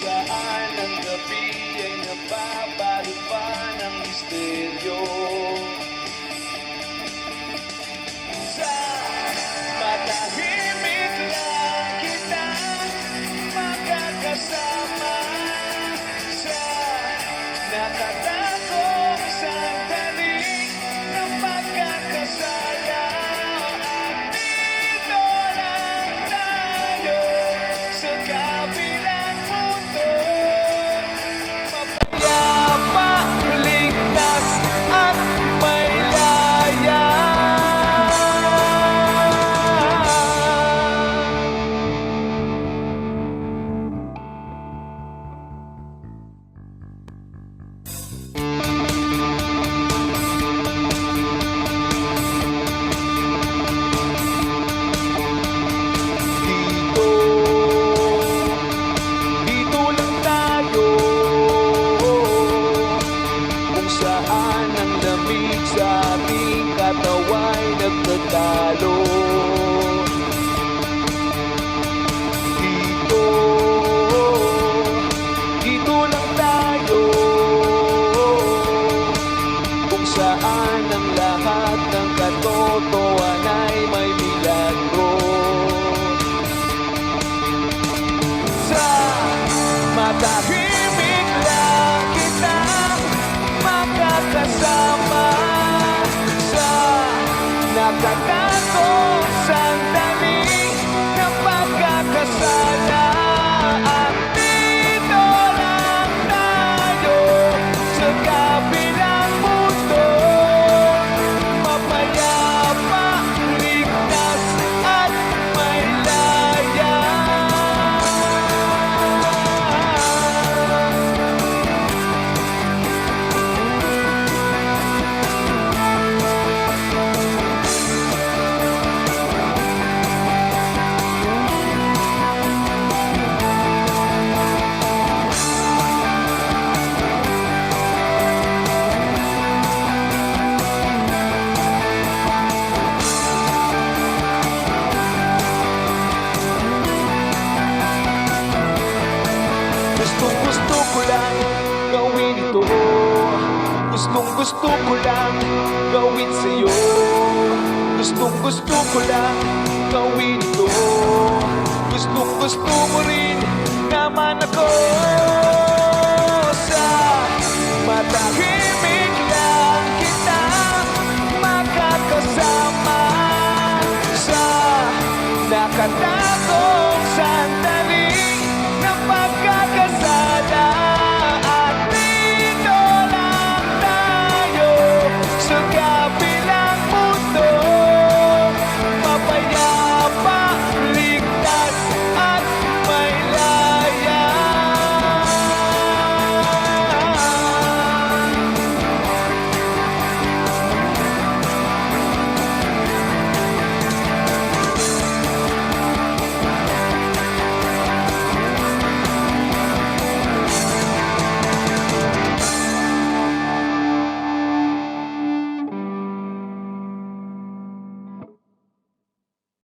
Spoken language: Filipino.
saan ang gabi ay nababalot pa ng misteryo. Sa matahimik lang kita magkakasama, sa natatakong sandali na magkakasala. At dito lang tayo sa kabilang mundo, mapayapa, ligtas at may laya. Dito lang tayo, kung saan ang lamig sa ating katawa'y nagtatalo. Dito lang tayo, kung saan ang lahat ng katotohanan ay may milagro. Sa matahimik lang kita magkakasama, sa nakatakot sandali na pagkakasala. At dito lang tayo sa kabilang mundo, mapayapa, ligtas at may laya. Gustong-gusto ko lang gawin ito, gustong-gusto ko lang gawin sa'yo. Gustong-gusto ko lang gawin ito, gustong-gusto mo rin naman ako.